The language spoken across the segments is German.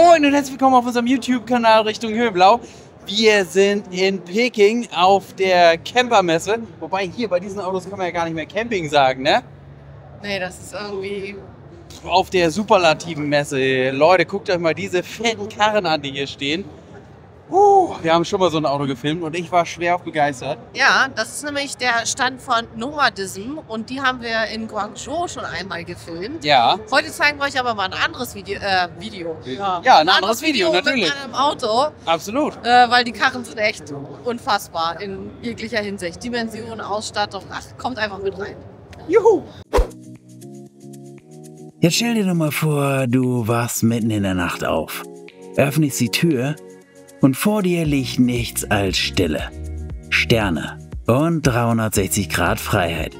Moin und herzlich willkommen auf unserem YouTube-Kanal Richtung Höhenblau. Wir sind in Peking auf der Campermesse. Wobei hier bei diesen Autos kann man ja gar nicht mehr Camping sagen, ne? Nee, das ist irgendwie... Auf der superlativen Messe. Leute, guckt euch mal diese fetten Karren an, die hier stehen. Wir haben schon mal so ein Auto gefilmt und ich war schwer begeistert. Ja, das ist nämlich der Stand von Nomadism und die haben wir in Guangzhou schon einmal gefilmt. Ja. Heute zeigen wir euch aber mal ein anderes Video. Ja, ein anderes Video, natürlich. Mit einem Auto, Absolut. weil die Karren sind echt unfassbar in jeglicher Hinsicht. Dimension, Ausstattung, ach, kommt einfach mit rein. Juhu! Jetzt stell dir doch mal vor, du wachst mitten in der Nacht auf, öffnest die Tür und vor dir liegt nichts als Stille, Sterne und 360 Grad Freiheit.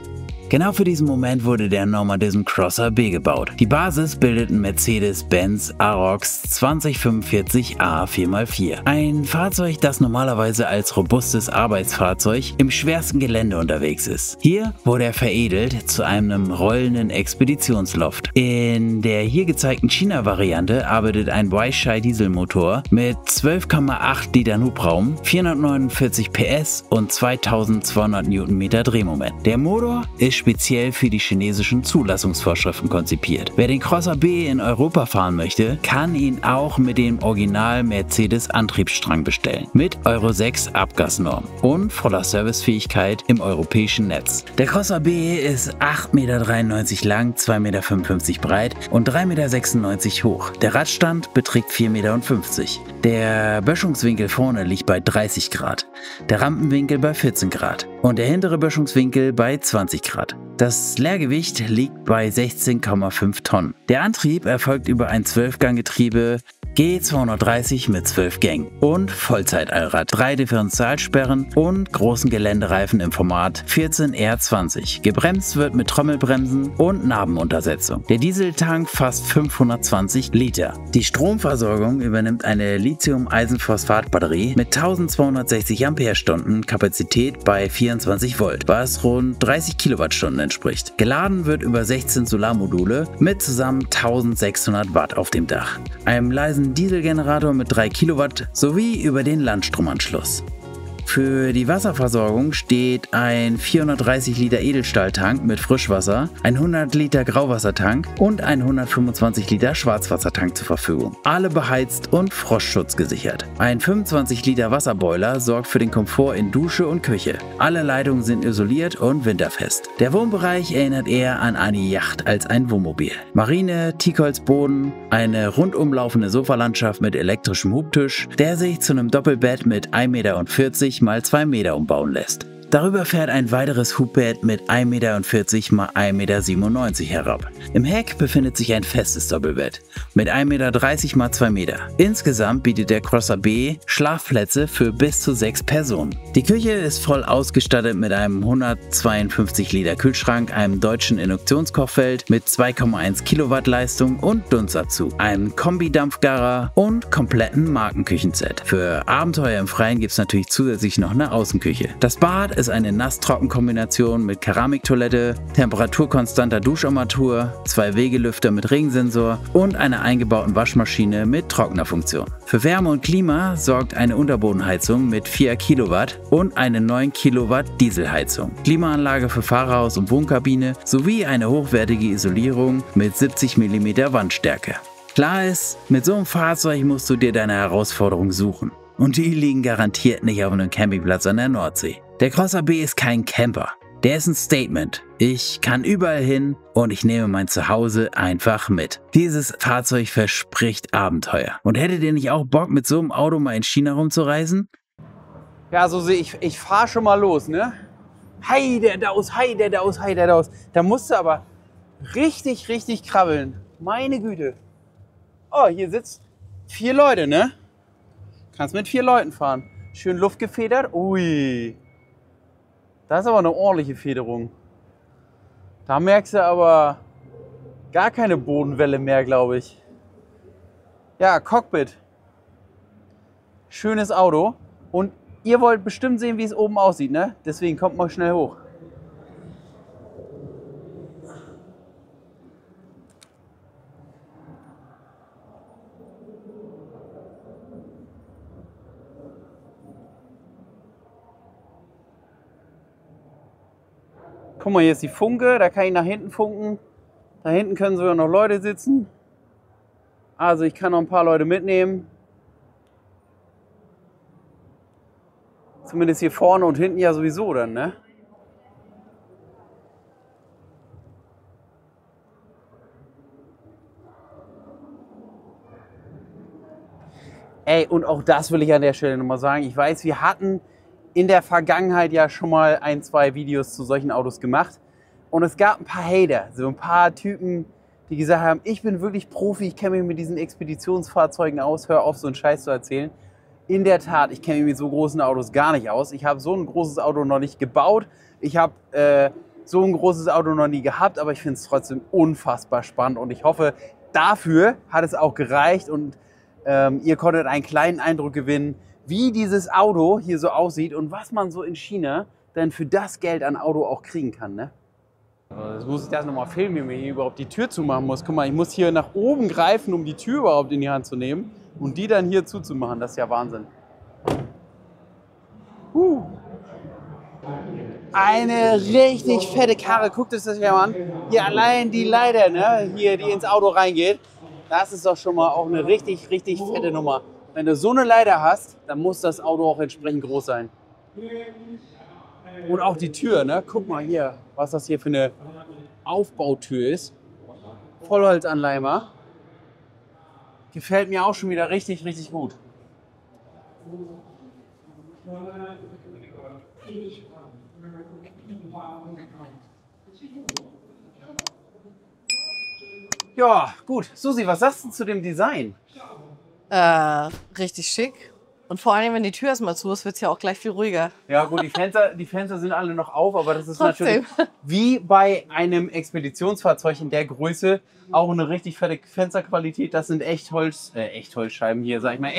Genau für diesen Moment wurde der Nomadism Crosser B gebaut. Die Basis bildet ein Mercedes-Benz Arocs 2045A 4x4. Ein Fahrzeug, das normalerweise als robustes Arbeitsfahrzeug im schwersten Gelände unterwegs ist. Hier wurde er veredelt zu einem rollenden Expeditionsloft. In der hier gezeigten China-Variante arbeitet ein Weichai Dieselmotor mit 12,8 Litern Hubraum, 449 PS und 2200 Newtonmeter Drehmoment. Der Motor ist speziell für die chinesischen Zulassungsvorschriften konzipiert. Wer den Crosser B in Europa fahren möchte, kann ihn auch mit dem Original Mercedes Antriebsstrang bestellen, mit Euro 6 Abgasnorm und voller Servicefähigkeit im europäischen Netz. Der Crosser B ist 8,93 Meter lang, 2,55 Meter breit und 3,96 Meter hoch. Der Radstand beträgt 4,50 Meter. Der Böschungswinkel vorne liegt bei 30 Grad, der Rampenwinkel bei 14 Grad und der hintere Böschungswinkel bei 20 Grad. Das Leergewicht liegt bei 16,5 Tonnen. Der Antrieb erfolgt über ein 12-Gang-Getriebe G230 mit 12 Gängen und Vollzeitallrad, 3 Differentialsperren und großen Geländereifen im Format 14R20. Gebremst wird mit Trommelbremsen und Narbenuntersetzung. Der Dieseltank fasst 520 Liter. Die Stromversorgung übernimmt eine Lithium-Eisenphosphat-Batterie mit 1260 Ampere-Stunden Kapazität bei 24 Volt, was rund 30 Kilowattstunden entspricht. Geladen wird über 16 Solarmodule mit zusammen 1600 Watt auf dem Dach, einem leisen Dieselgenerator mit 3 Kilowatt sowie über den Landstromanschluss. Für die Wasserversorgung steht ein 430 Liter Edelstahltank mit Frischwasser, ein 100 Liter Grauwassertank und ein 125 Liter Schwarzwassertank zur Verfügung. Alle beheizt und frostschutzgesichert. Ein 25 Liter Wasserboiler sorgt für den Komfort in Dusche und Küche. Alle Leitungen sind isoliert und winterfest. Der Wohnbereich erinnert eher an eine Yacht als ein Wohnmobil. Marine, Teakholzboden, eine rundumlaufende Sofalandschaft mit elektrischem Hubtisch, der sich zu einem Doppelbett mit 1,40 Meter mal 2 Meter umbauen lässt. Darüber fährt ein weiteres Hubbett mit 1,40 Meter mal 1,97 Meter herab. Im Heck befindet sich ein festes Doppelbett mit 1,30 Meter mal 2 Meter. Insgesamt bietet der Crosser B Schlafplätze für bis zu 6 Personen. Die Küche ist voll ausgestattet mit einem 152 Liter Kühlschrank, einem deutschen Induktionskochfeld mit 2,1 Kilowatt Leistung und Dunstabzug, einem Kombi-Dampfgarer und kompletten Markenküchenset. Für Abenteuer im Freien gibt es natürlich zusätzlich noch eine Außenküche. Das Bad ist eine Nass-Trocken-Kombination mit Keramiktoilette, temperaturkonstanter Duscharmatur, 2 Wegelüfter mit Regensensor und einer eingebauten Waschmaschine mit Trocknerfunktion. Für Wärme und Klima sorgt eine Unterbodenheizung mit 4 Kilowatt und eine 9 Kilowatt Dieselheizung, Klimaanlage für Fahrerhaus und Wohnkabine sowie eine hochwertige Isolierung mit 70 mm Wandstärke. Klar ist, mit so einem Fahrzeug musst du dir deine Herausforderung suchen. Und die liegen garantiert nicht auf einem Campingplatz an der Nordsee. Der Crosser B ist kein Camper. Der ist ein Statement. Ich kann überall hin und ich nehme mein Zuhause einfach mit. Dieses Fahrzeug verspricht Abenteuer. Und hättet ihr nicht auch Bock, mit so einem Auto mal in China rumzureisen? Ja, so sehe ich fahre schon mal los, ne? Hei, der Daus, hei, der Daus, hei, der Daus. Da musst du aber richtig, richtig krabbeln. Meine Güte. Oh, hier sitzen 4 Leute, ne? Kannst mit 4 Leuten fahren. Schön luftgefedert. Ui. Das ist aber eine ordentliche Federung. Da merkst du aber gar keine Bodenwelle mehr, glaube ich. Ja, Cockpit. Schönes Auto. Und ihr wollt bestimmt sehen, wie es oben aussieht, ne? Deswegen kommt mal schnell hoch. Guck mal, hier ist die Funke, da kann ich nach hinten funken. Da hinten können sogar noch Leute sitzen. Also ich kann noch ein paar Leute mitnehmen. Zumindest hier vorne und hinten ja sowieso dann, ne? Ey, und auch das will ich an der Stelle nochmal sagen. Ich weiß, wir hatten in der Vergangenheit ja schon mal 1, 2 Videos zu solchen Autos gemacht. Und es gab ein paar Hater, so ein paar Typen, die gesagt haben, ich bin wirklich Profi, ich kenne mich mit diesen Expeditionsfahrzeugen aus, hör auf, so einen Scheiß zu erzählen. In der Tat, ich kenne mich mit so großen Autos gar nicht aus. Ich habe so ein großes Auto noch nicht gebaut. Ich habe so ein großes Auto noch nie gehabt, aber ich finde es trotzdem unfassbar spannend. Und ich hoffe, dafür hat es auch gereicht und ihr konntet einen kleinen Eindruck gewinnen, wie dieses Auto hier so aussieht und was man so in China dann für das Geld an Auto auch kriegen kann, ne? Jetzt muss ich das nochmal filmen, wie man hier überhaupt die Tür zumachen muss. Guck mal, ich muss hier nach oben greifen, um die Tür überhaupt in die Hand zu nehmen und die dann hier zuzumachen. Das ist ja Wahnsinn. Eine richtig fette Karre. Guckt euch das ja mal an. Hier allein die Leiter, ne? Hier, die ins Auto reingeht. Das ist doch schon mal auch eine richtig fette Nummer. Wenn du so eine Leiter hast, dann muss das Auto auch entsprechend groß sein. Und auch die Tür, ne? Guck mal hier, was das hier für eine Aufbautür ist. Vollholzanleimer. Gefällt mir auch schon wieder richtig gut. Ja, gut. Susi, was sagst du zu dem Design? Richtig schick. Und vor allem, wenn die Tür erstmal zu ist, wird es ja auch gleich viel ruhiger. Ja gut, die Fenster sind alle noch auf, aber das ist Trotzdem. natürlich wie bei einem Expeditionsfahrzeug in der Größe auch eine richtig fette Fensterqualität. Das sind Echtholzscheiben hier, sag ich mal,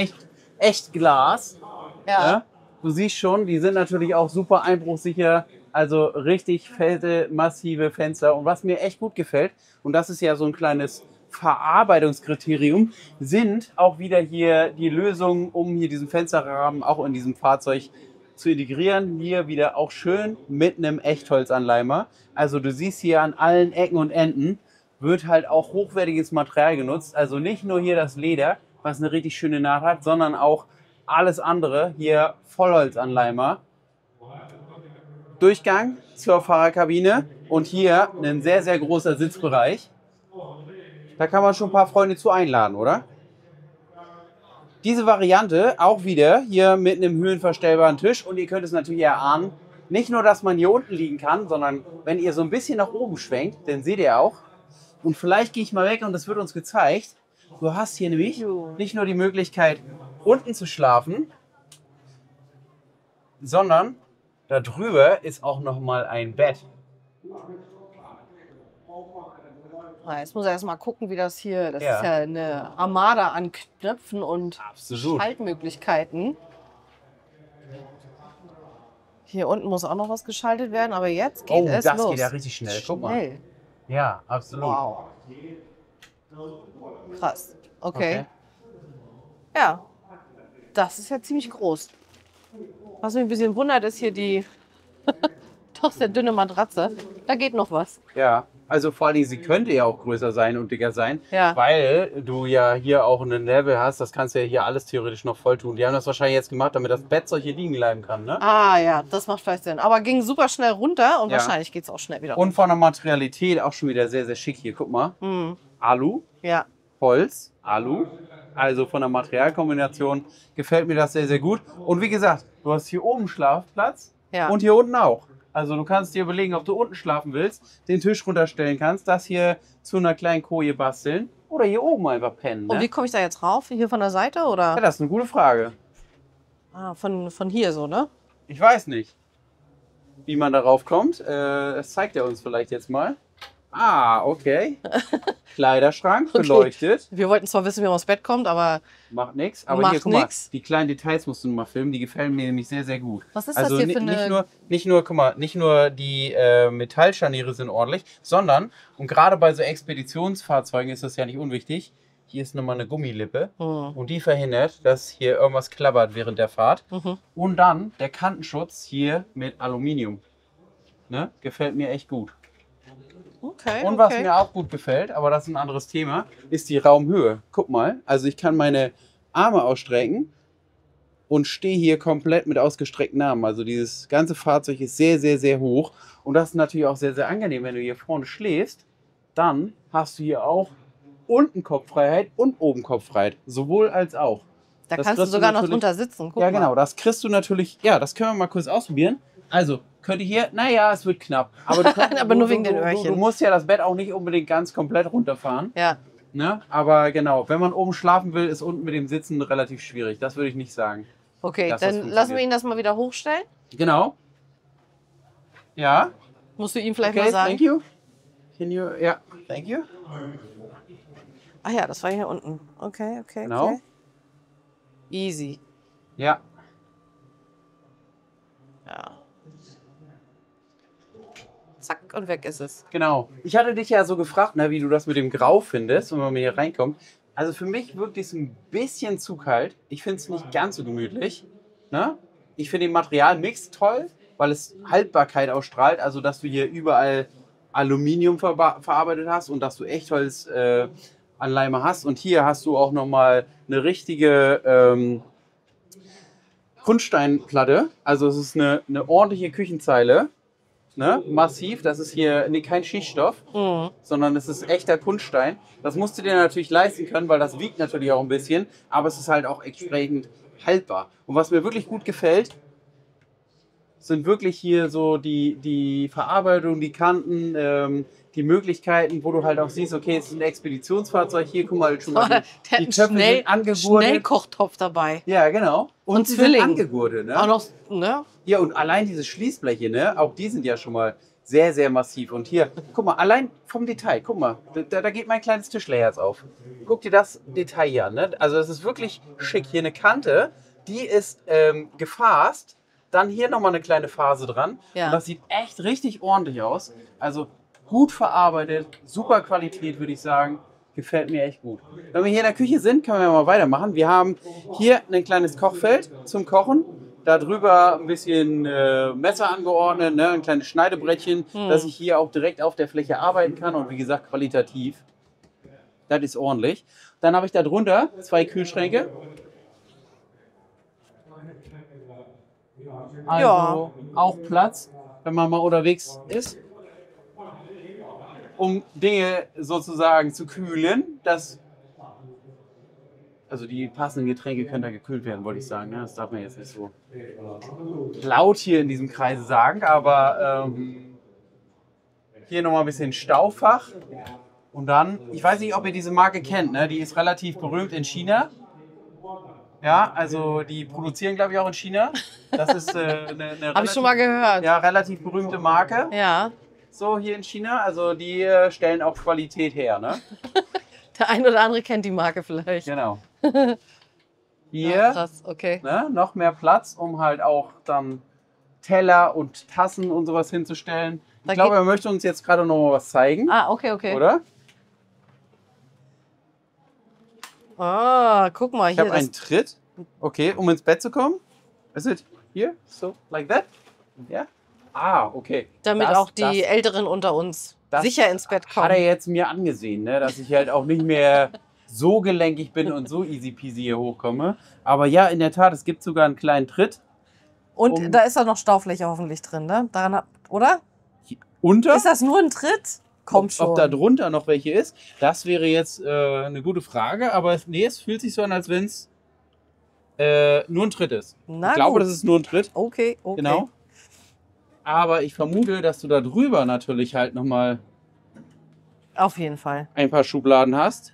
echt Glas. Ja. Du siehst schon, die sind natürlich auch super einbruchsicher, also richtig fette, massive Fenster. Und was mir echt gut gefällt, und das ist ja so ein kleines Verarbeitungskriterium, sind auch wieder hier die Lösungen, um hier diesen Fensterrahmen auch in diesem Fahrzeug zu integrieren. Hier wieder auch schön mit einem Echtholzanleimer. Also du siehst hier an allen Ecken und Enden wird halt auch hochwertiges Material genutzt. Also nicht nur hier das Leder, was eine richtig schöne Naht hat, sondern auch alles andere. Hier Vollholzanleimer. Durchgang zur Fahrerkabine und hier ein sehr großer Sitzbereich. Da kann man schon ein paar Freunde zu einladen, oder? Diese Variante auch wieder hier mit einem höhenverstellbaren Tisch. Und ihr könnt es natürlich erahnen, nicht nur, dass man hier unten liegen kann, sondern wenn ihr so ein bisschen nach oben schwenkt, dann seht ihr auch. Und vielleicht gehe ich mal weg und das wird uns gezeigt. Du hast hier nämlich nicht nur die Möglichkeit, unten zu schlafen, sondern da drüber ist auch noch mal ein Bett. Jetzt muss er erst mal gucken, wie das hier. Das ist ja eine Armada an Knöpfen und Schaltmöglichkeiten. Hier unten muss auch noch was geschaltet werden, aber jetzt geht es los. Das geht ja richtig schnell. Guck mal. Ja, absolut. Wow. Krass. Okay. Ja, das ist ja ziemlich groß. Was mich ein bisschen wundert, ist hier die doch sehr dünne Matratze. Da geht noch was. Ja, also vor allem, sie könnte ja auch größer sein und dicker sein, Ja. weil du ja hier auch einen Level hast. Das kannst du ja hier alles theoretisch noch voll tun. Die haben das wahrscheinlich jetzt gemacht, damit das Bett solche liegen bleiben kann, ne? Ah ja, das macht vielleicht Sinn. Aber ging super schnell runter und Ja. wahrscheinlich geht es auch schnell wieder. Und von der Materialität auch schon wieder sehr schick hier. Guck mal. Alu, Ja. Holz, Alu. Also von der Materialkombination gefällt mir das sehr gut. Und wie gesagt, du hast hier oben Schlafplatz Ja. und hier unten auch. Also du kannst dir überlegen, ob du unten schlafen willst, den Tisch runterstellen kannst, das hier zu einer kleinen Koje basteln oder hier oben einfach pennen. Ne? Und wie komme ich da jetzt rauf? Hier von der Seite oder? Ja, das ist eine gute Frage. Ah, von hier so, ne? Ich weiß nicht, wie man darauf kommt. Das zeigt er uns vielleicht jetzt mal. Ah, okay. Kleiderschrank, beleuchtet. Wir wollten zwar wissen, wie man aufs Bett kommt, aber Macht nichts. Aber Macht hier, guck mal, nix. die kleinen Details musst du mal filmen. Die gefallen mir nämlich sehr gut. Was ist also das hier für eine... nicht nur die Metallscharniere sind ordentlich, sondern, und gerade bei so Expeditionsfahrzeugen ist das ja nicht unwichtig, hier ist nochmal eine Gummilippe und die verhindert, dass hier irgendwas klappert während der Fahrt. Und dann der Kantenschutz hier mit Aluminium. Ne? Gefällt mir echt gut. Okay, Und was okay. mir auch gut gefällt, aber das ist ein anderes Thema, ist die Raumhöhe. Guck mal, also ich kann meine Arme ausstrecken und stehe hier komplett mit ausgestreckten Armen. Also dieses ganze Fahrzeug ist sehr, sehr, sehr hoch. Und das ist natürlich auch sehr, sehr angenehm, wenn du hier vorne schläfst. Dann hast du hier auch unten Kopffreiheit und oben Kopffreiheit. Sowohl als auch. Da Das kannst du kriegst sogar noch natürlich- drunter sitzen. Guck Ja, genau, mal. das kriegst du natürlich. Ja, das können wir mal kurz ausprobieren. Also, könnt ihr hier, naja, es wird knapp. Aber, Aber nur wegen den Öhrchen. Du musst ja das Bett auch nicht unbedingt ganz komplett runterfahren. Ja. Ne? Aber genau, wenn man oben schlafen will, ist unten mit dem Sitzen relativ schwierig. Das würde ich nicht sagen. Okay, Dass das dann funktioniert. lassen wir ihn das mal wieder hochstellen. Genau. Ja. Musst du ihm vielleicht Okay, mal sagen. thank you. Can you, ja, thank you. Ah ja, das war hier unten. Okay, okay, Genau. okay. Easy. Ja. Ja. Zack, und weg ist es. Genau. Ich hatte dich ja so gefragt, ne, wie du das mit dem Grau findest, wenn man hier reinkommt. Also für mich wirkt es ein bisschen zu kalt. Ich finde es nicht ganz so gemütlich. Ne? Ich finde den Materialmix toll, weil es Haltbarkeit ausstrahlt. Also dass du hier überall Aluminium verarbeitet hast und dass du Echtholz Anleimer hast. Und hier hast du auch nochmal eine richtige Grundsteinplatte. Also es ist eine ordentliche Küchenzeile. Ne? Massiv, das ist hier kein Schichtstoff, sondern es ist echter Kunststein. Das musst du dir natürlich leisten können, weil das wiegt natürlich auch ein bisschen, aber es ist halt auch entsprechend haltbar. Und was mir wirklich gut gefällt, sind wirklich hier so die Verarbeitung, die Kanten, die Möglichkeiten, wo du halt auch siehst, okay, es ist ein Expeditionsfahrzeug, hier, guck mal, schon mal Der die hat Töpfe sind angegurtet. Schnellkochtopf dabei. Ja, genau. Und sie sind Zwilling. angegurtet, ne? Auch noch, ne? Ja, und allein diese Schließbleche, ne, auch die sind ja schon mal sehr, sehr massiv. Und hier, guck mal, allein vom Detail, guck mal, da geht mein kleines Tischlerherz auf. Guck dir das Detail hier an, ne? Also es ist wirklich schick. Hier eine Kante, die ist gefasst, dann hier nochmal eine kleine Phase dran. Ja. Und das sieht echt richtig ordentlich aus. Also gut verarbeitet, super Qualität, würde ich sagen. Gefällt mir echt gut. Wenn wir hier in der Küche sind, können wir mal weitermachen. Wir haben hier ein kleines Kochfeld zum Kochen. Da drüber ein bisschen Messer angeordnet, ne? Ein kleines Schneidebrettchen, dass ich hier auch direkt auf der Fläche arbeiten kann. Und wie gesagt, qualitativ. Das ist ordentlich. Dann habe ich da drunter 2 Kühlschränke. Also Ja. auch Platz, wenn man mal unterwegs ist, um Dinge sozusagen zu kühlen. Also die passenden Getränke können da gekühlt werden, wollte ich sagen. Ne? Das darf man jetzt nicht so laut hier in diesem Kreise sagen, aber hier nochmal ein bisschen Staufach. Und dann, ich weiß nicht, ob ihr diese Marke kennt, ne? Die ist relativ berühmt in China. Ja, also die produzieren, glaube ich, auch in China. Das ist eine Habe ich schon mal gehört. ja, relativ berühmte Marke. Ja. So hier in China. Also die stellen auch Qualität her, ne? Der ein oder andere kennt die Marke vielleicht. Genau. Ja, Hier krass, okay. ne, noch mehr Platz, um halt auch dann Teller und Tassen und sowas hinzustellen. Da Ich glaube, geht- er möchte uns jetzt gerade noch mal was zeigen, Ah, okay, okay. oder? Ah, guck mal Ich hier. habe einen Tritt. Okay, um ins Bett zu kommen. Is it here? So, like that? Ja. Ah, okay. Damit Das- auch die Älteren unter uns das sicher ins Bett Hat er kommen. jetzt mir angesehen, ne? Dass ich halt auch nicht mehr so gelenkig bin und so easy peasy hier hochkomme. Aber ja, in der Tat, es gibt sogar einen kleinen Tritt. Und da ist auch noch Staufläche hoffentlich drin, ne? Oder? Unter? Ist das nur ein Tritt? Kommt schon. Ob da drunter noch welche ist, das wäre jetzt eine gute Frage. Aber nee, es fühlt sich so an, als wenn es nur ein Tritt ist. Na ich glaube, gut. das ist nur ein Tritt. Okay, okay. Genau. Aber ich vermute, dass du da drüber natürlich halt nochmal Auf jeden Fall. ein paar Schubladen hast.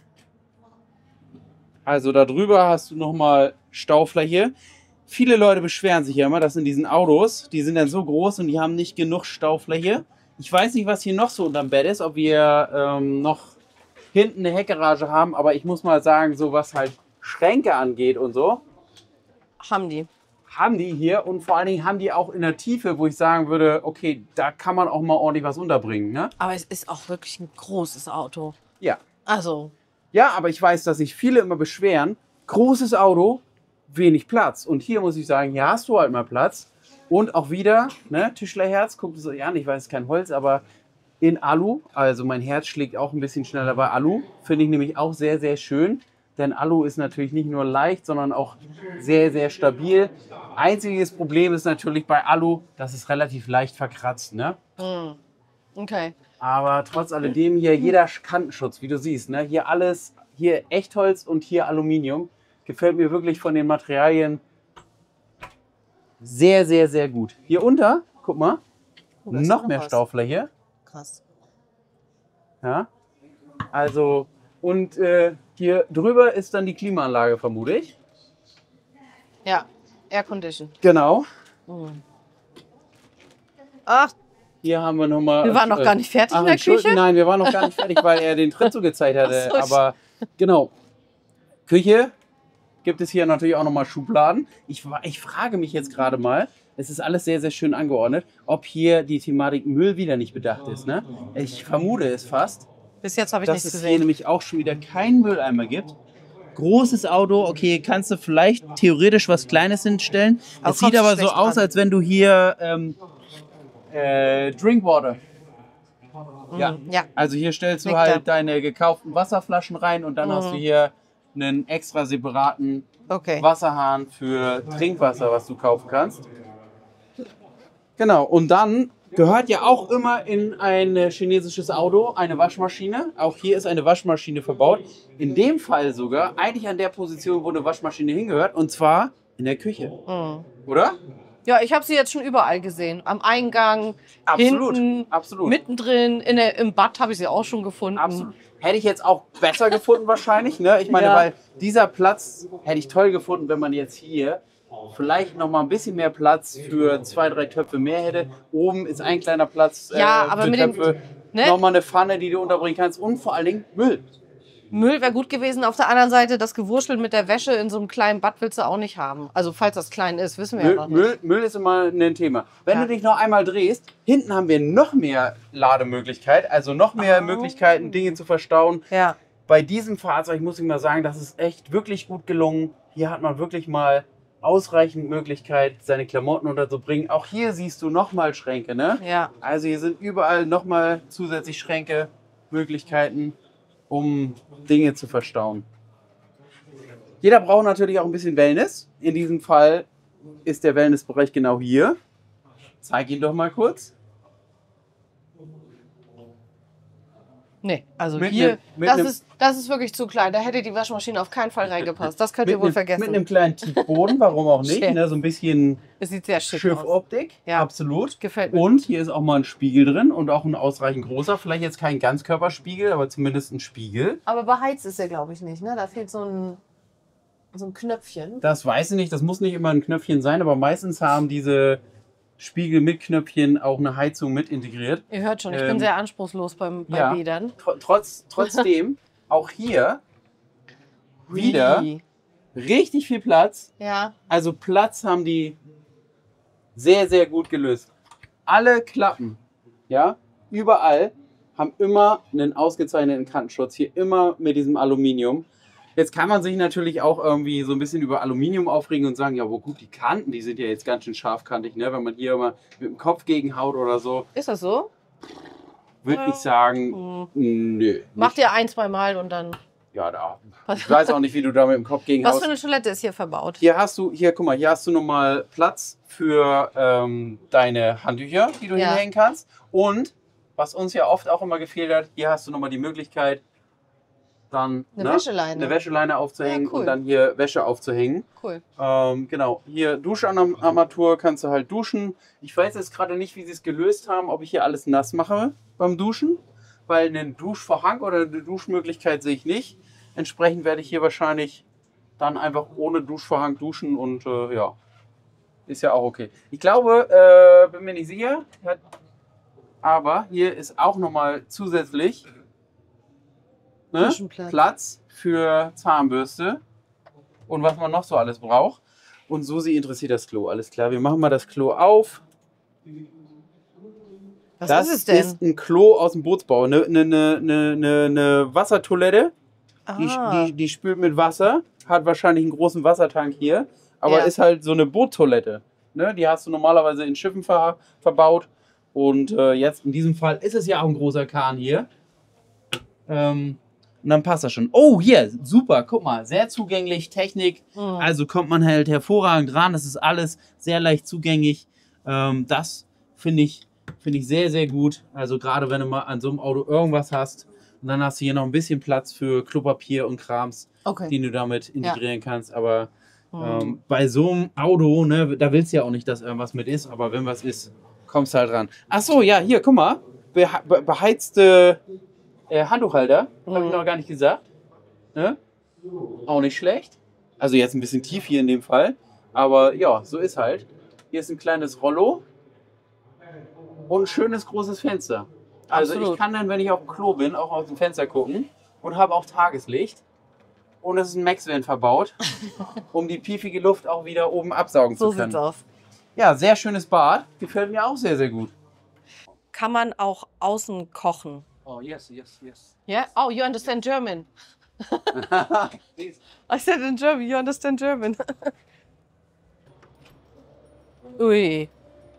Also da drüber hast du nochmal Staufläche. Viele Leute beschweren sich ja immer, dass in diesen Autos, die sind dann so groß und die haben nicht genug Staufläche. Ich weiß nicht, was hier noch so unterm Bett ist, ob wir noch hinten eine Heckgarage haben, aber ich muss mal sagen, so was halt Schränke angeht und so, Haben die. haben die hier und vor allen Dingen haben die auch in der Tiefe, wo ich sagen würde, okay, da kann man auch mal ordentlich was unterbringen, ne? Aber es ist auch wirklich ein großes Auto. Ja. Also, Ja, aber ich weiß, dass sich viele immer beschweren, großes Auto, wenig Platz. Und hier muss ich sagen, hier hast du halt mal Platz. Und auch wieder, ne, Tischlerherz, guckt es euch an, ich weiß, es ist kein Holz, aber in Alu. Also mein Herz schlägt auch ein bisschen schneller bei Alu. Finde ich nämlich auch sehr, sehr schön. Denn Alu ist natürlich nicht nur leicht, sondern auch sehr, sehr stabil. Einziges Problem ist natürlich bei Alu, dass es relativ leicht verkratzt. Ne? Okay. Aber trotz alledem hier jeder Kantenschutz, wie du siehst. Ne? Hier alles, hier Echtholz und hier Aluminium. Gefällt mir wirklich von den Materialien sehr, sehr, sehr gut. Hier unter, guck mal, Da ist noch noch mehr was. Staufläche. Krass. Ja, also und hier drüber ist dann die Klimaanlage, vermute ich. Ja, Air Condition. Genau. Ach, Hier haben wir nochmal... wir waren noch gar nicht fertig in der Küche? Nein, wir waren noch gar nicht fertig, weil er den Tritt so gezeigt hatte. Ach so, Aber genau, Küche gibt es hier natürlich auch nochmal Schubladen. Ich frage mich jetzt gerade mal, es ist alles sehr, sehr schön angeordnet, ob hier die Thematik Müll wieder nicht bedacht ist. Ne? Ich vermute es fast, bis jetzt habe ich dass nichts es hier gesehen. nämlich auch schon wieder keinen Mülleimer gibt. Großes Auto, okay, kannst du vielleicht theoretisch was Kleines hinstellen. Aber Es sieht kommst aber du so schlecht aus, dran. als wenn du hier Drinkwater. Ja. Ja. Also hier stellst du Weg halt da. deine gekauften Wasserflaschen rein und dann hast du hier einen extra separaten Okay. Wasserhahn für Trinkwasser, was du kaufen kannst. Genau, und dann gehört ja auch immer in ein chinesisches Auto eine Waschmaschine. Auch hier ist eine Waschmaschine verbaut. In dem Fall sogar eigentlich an der Position, wo eine Waschmaschine hingehört, und zwar in der Küche. Oder? Ja, ich habe sie jetzt schon überall gesehen. Am Eingang, Absolut, hinten, absolut. mittendrin, im Bad habe ich sie auch schon gefunden. Absolut. Hätte ich jetzt auch besser gefunden wahrscheinlich. Ne? Ich meine, Ja. weil dieser Platz hätte ich toll gefunden, wenn man jetzt hier vielleicht noch mal ein bisschen mehr Platz für 2, 3 Töpfe mehr hätte. Oben ist ein kleiner Platz Ja, aber für mit dem- Töpfe. ne? Nochmal eine Pfanne, die du unterbringen kannst. Und vor allen Dingen Müll. Müll wäre gut gewesen. Auf der anderen Seite, das Gewurschtel mit der Wäsche in so einem kleinen Bad willst du auch nicht haben. Also falls das klein ist, wissen wir ja noch nicht. Müll ist immer ein Thema. Wenn Ja. du dich noch einmal drehst, hinten haben wir noch mehr Lademöglichkeit, also noch mehr Möglichkeiten, Dinge zu verstauen. Ja. Bei diesem Fahrzeug muss ich mal sagen, das ist echt wirklich gut gelungen. Hier hat man wirklich mal ausreichend Möglichkeit, seine Klamotten unterzubringen. Auch hier siehst du nochmal Schränke, ne? Ja. Also hier sind überall nochmal zusätzlich Schränke, Möglichkeiten, um Dinge zu verstauen. Jeder braucht natürlich auch ein bisschen Wellness. In diesem Fall ist der Wellnessbereich genau hier. Zeig ihn doch mal kurz. Nee, also Mit hier, nem- das ist wirklich zu klein. Da hätte die Waschmaschine auf keinen Fall reingepasst. Das könnt ihr wohl Mit vergessen. einem kleinen Tiefboden, warum auch nicht? Schön. Ne? So ein bisschen Es sieht sehr schick aus. Schiffoptik, Ja. absolut. Gefällt mir. Und hier ist auch mal ein Spiegel drin und auch ein ausreichend großer. Vielleicht jetzt kein Ganzkörperspiegel, aber zumindest ein Spiegel. Aber beheizt ist er, glaube ich, nicht. Ne? Da fehlt so ein Knöpfchen. Das weiß ich nicht, das muss nicht immer ein Knöpfchen sein, aber meistens haben diese Spiegel mit Knöpfchen auch eine Heizung mit integriert. Ihr hört schon, ich bin sehr anspruchslos bei ja. Bädern. Trotzdem, auch hier wieder Ui. richtig viel Platz. Ja. Also Platz haben die sehr, sehr gut gelöst. Alle Klappen, ja, überall haben immer einen ausgezeichneten Kantenschutz. Hier immer mit diesem Aluminium. Jetzt kann man sich natürlich auch irgendwie so ein bisschen über Aluminium aufregen und sagen, ja, wo gut, die Kanten, die sind ja jetzt ganz schön scharfkantig, ne? Wenn man hier immer mit dem Kopf gegenhaut oder so, Ist das so? würde ich sagen, nö. Macht ihr 1, 2 Mal und dann. Ja, da. Ich weiß auch nicht, wie du da mit dem Kopf Was gegenhaust. für eine Toilette ist hier verbaut? Hier guck mal, hier hast du nochmal Platz für deine Handtücher, die du Ja. hinhängen kannst. Und, was uns ja oft auch immer gefehlt hat, hier hast du nochmal die Möglichkeit, dann Eine Wäscheleine. eine Wäscheleine aufzuhängen Ja, cool. und dann hier Wäsche aufzuhängen. Cool. Genau, hier Duscharmatur kannst du halt duschen. Ich weiß jetzt gerade nicht, wie sie es gelöst haben, ob ich hier alles nass mache beim Duschen, weil einen Duschvorhang oder eine Duschmöglichkeit sehe ich nicht. Entsprechend werde ich hier wahrscheinlich dann einfach ohne Duschvorhang duschen und ja, ist ja auch okay. Ich glaube, bin mir nicht sicher, aber hier ist auch nochmal zusätzlich Duschenplatz. Platz für Zahnbürste und was man noch so alles braucht. Und Susi interessiert das Klo, alles klar. Wir machen mal das Klo auf. Was Das ist es denn? ist ein Klo aus dem Bootsbau, eine Wassertoilette. Die spült mit Wasser, hat wahrscheinlich einen großen Wassertank hier, aber Ja. ist halt so eine Boottoilette. Ne? Die hast du normalerweise in Schiffen verbaut. Und jetzt in diesem Fall ist es ja auch ein großer Kahn hier. Und dann passt das schon. Oh, hier, super, guck mal, sehr zugänglich, Technik. Also kommt man halt hervorragend ran. Das ist alles sehr leicht zugänglich. Das finde ich sehr, sehr gut. Also gerade wenn du mal an so einem Auto irgendwas hast. Und dann hast du hier noch ein bisschen Platz für Klopapier und Krams, den du damit integrieren kannst. Aber bei so einem Auto, ne, da willst du ja auch nicht, dass irgendwas mit ist. Aber wenn was ist, kommst du halt ran. Ach so, ja, hier, guck mal. Beheizte Handtuchhalter. Habe ich noch gar nicht gesagt. Ne? Auch nicht schlecht. Also jetzt ein bisschen tief hier in dem Fall. Aber ja, so ist halt. Hier ist ein kleines Rollo. Und ein schönes großes Fenster. Also Absolut. ich kann dann, wenn ich auf dem Klo bin, auch aus dem Fenster gucken und habe auch Tageslicht. Und es ist ein Max-Vent verbaut, um die piefige Luft auch wieder oben absaugen zu können. So sieht's aus. Ja, sehr schönes Bad. Gefällt mir auch sehr, sehr gut. Kann man auch außen kochen? Oh, yes, yes, yes. Yeah? Oh, you understand German. I said in German, you understand German. Ui,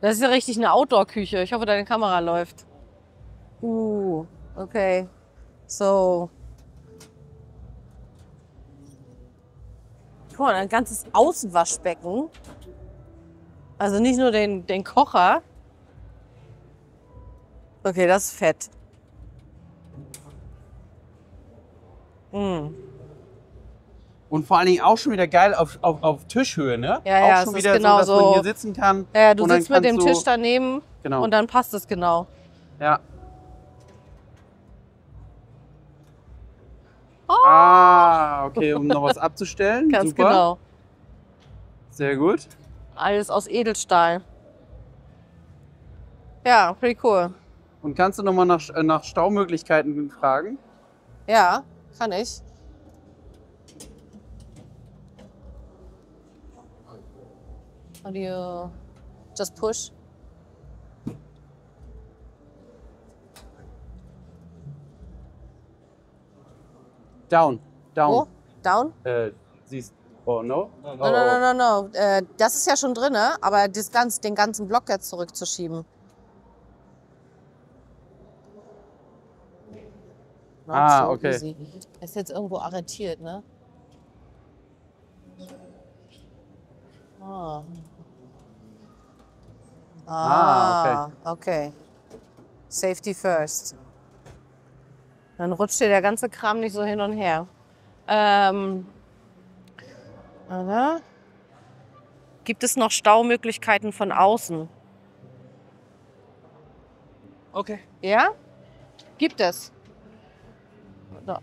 das ist ja richtig eine Outdoor-Küche. Ich hoffe, deine Kamera läuft. Okay. So. Guck mal, ein ganzes Außenwaschbecken. Also nicht nur den Kocher. Okay, das ist fett. Und vor allen Dingen auch schon wieder geil auf Tischhöhe, ne? Ja, auch ja, schon es ist wieder genau so, dass so. man hier sitzen kann. Ja, du und dann sitzt mit dem kannst du- Tisch daneben Genau. und dann passt es genau. Ja. Ah, okay, um noch was abzustellen. Ganz Super. genau. Sehr gut. Alles aus Edelstahl. Ja, pretty cool. Und kannst du nochmal nach Staumöglichkeiten fragen? Ja, kann ich. How do you just push? Down. Wo? Down? Siehst oh, no? No. Das ist ja schon drin, aber den ganzen Block jetzt zurückzuschieben. Not Ah, so okay. easy. Ist jetzt irgendwo arretiert, ne? Ah. Okay. Safety first. Dann rutscht dir der ganze Kram nicht so hin und her. Oder? Gibt es noch Staumöglichkeiten von außen? Okay. Ja? Gibt es. Da.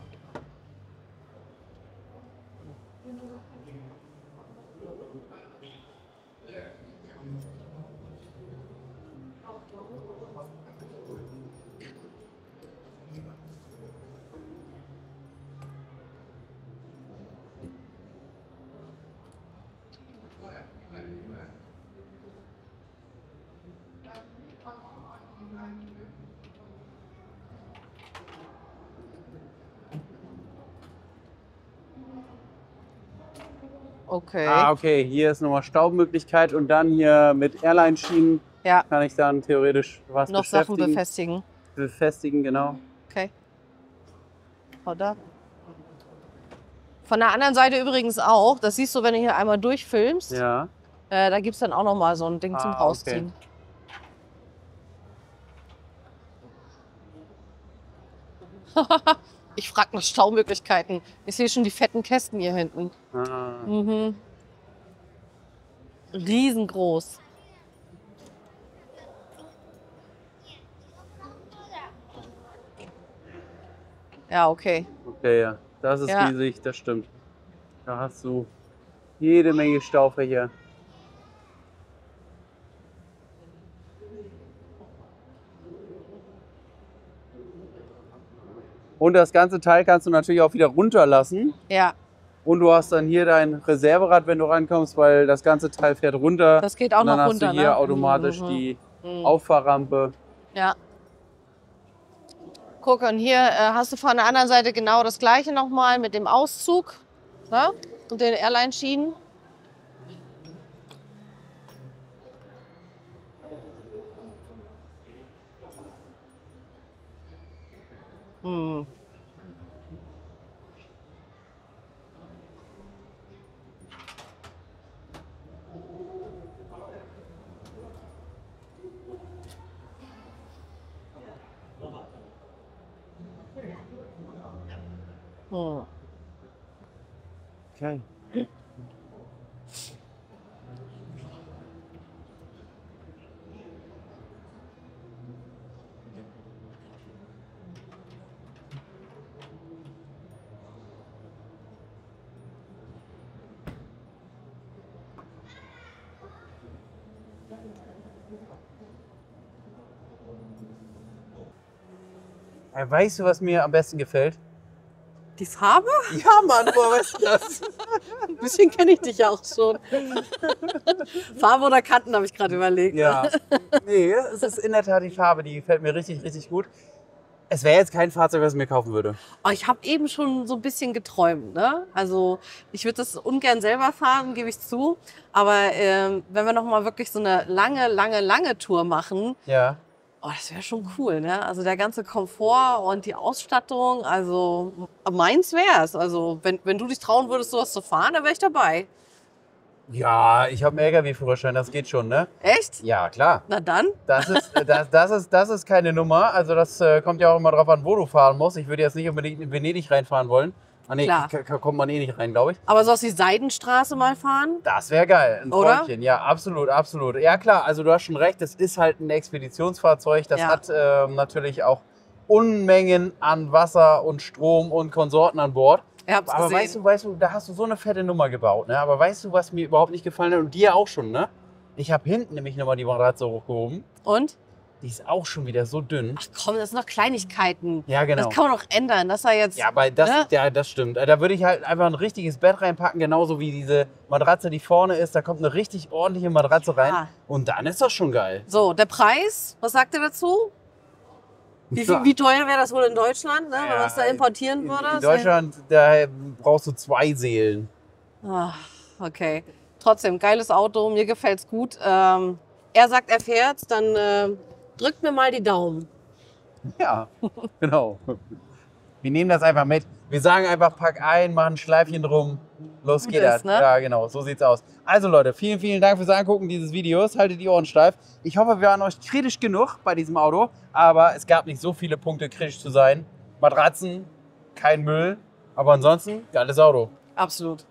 Okay. Ah, okay. Hier ist nochmal Staumöglichkeit und dann hier mit Airline-Schienen Ja, kann ich dann theoretisch was noch Sachen befestigen. befestigen. Genau. Okay. Oder? Von der anderen Seite übrigens auch. Das siehst du, wenn du hier einmal durchfilmst. Ja. Da gibt es dann auch noch mal so ein Ding zum Ah, Rausziehen. Ich frage nach Staumöglichkeiten. Ich sehe schon die fetten Kästen hier hinten. Ah. Riesengroß. Ja, okay. Okay, ja. Das ist Ja. riesig, das stimmt. Da hast du jede Menge Staufächer. Und das ganze Teil kannst du natürlich auch wieder runterlassen. Ja, Und du hast dann hier dein Reserverad, wenn du rankommst, weil das ganze Teil fährt runter. das geht auch Und dann noch hast runter, du hier ne? automatisch die Auffahrrampe. Ja. Guck, und hier hast du von der anderen Seite genau das gleiche nochmal mit dem Auszug, ne? Und den Airline-Schienen. Hm. Hm. Okay. Weißt du, was mir am besten gefällt? Die Farbe? Ja, Mann, woher weißt du das? Ein bisschen kenne ich dich ja auch schon. Farbe oder Kanten habe ich gerade überlegt. Ja. Nee, es ist in der Tat die Farbe, die gefällt mir richtig, richtig gut. Es wäre jetzt kein Fahrzeug, was ich mir kaufen würde. Oh, ich habe eben schon so ein bisschen geträumt. Ne? Also ich würde das ungern selber fahren, gebe ich zu. Aber wenn wir noch mal wirklich so eine lange Tour machen, Ja. oh, das wäre schon cool. Ne? Also der ganze Komfort und die Ausstattung, also meins wär's. Also wenn du dich trauen würdest, sowas zu fahren, dann wäre ich dabei. Ja, ich habe einen LKW-Führerschein, das geht schon, ne? Echt? Ja, klar. Na dann? Das ist keine Nummer. Also das kommt ja auch immer drauf an, wo du fahren musst. Ich würde jetzt nicht unbedingt in Venedig reinfahren wollen. Ah nee, Klar. kommt man eh nicht rein, glaube ich. Aber sollst du die Seidenstraße mal fahren? Das wäre geil, ein Oder? Träumchen. Ja, absolut, absolut. Ja klar, also du hast schon recht, es ist halt ein Expeditionsfahrzeug. Das Ja. hat natürlich auch Unmengen an Wasser und Strom und Konsorten an Bord. Ich hab's Aber gesehen. weißt du, da hast du so eine fette Nummer gebaut, ne? Aber weißt du, was mir überhaupt nicht gefallen hat und dir auch schon, ne? Ich habe hinten nämlich nochmal die Matratze hochgehoben. Und? Die ist auch schon wieder so dünn. Ach komm, das sind noch Kleinigkeiten. Ja, genau. Das kann man doch ändern. Das war jetzt. Ja, aber das, Ne? ja, das stimmt. Da würde ich halt einfach ein richtiges Bett reinpacken, genauso wie diese Matratze, die vorne ist. Da kommt eine richtig ordentliche Matratze rein. Ja. Und dann ist das schon geil. So, der Preis, was sagt ihr dazu? Wie teuer wäre das wohl in Deutschland, ne, wenn man es da importieren würde? In Deutschland, da brauchst du 2 Seelen. Ach, okay. Trotzdem, geiles Auto, mir gefällt's gut. Er sagt, er fährt's, dann drückt mir mal die Daumen. Ja, genau. Wir nehmen das einfach mit. Wir sagen einfach, pack ein, machen ein Schleifchen drum. Los Gut geht ist, das. ne? Ja, genau, so sieht's aus. Also Leute, vielen, vielen Dank fürs Angucken dieses Videos. Haltet die Ohren steif. Ich hoffe, wir waren euch kritisch genug bei diesem Auto. Aber es gab nicht so viele Punkte, kritisch zu sein. Matratzen, kein Müll. Aber ansonsten, geiles Auto. Absolut.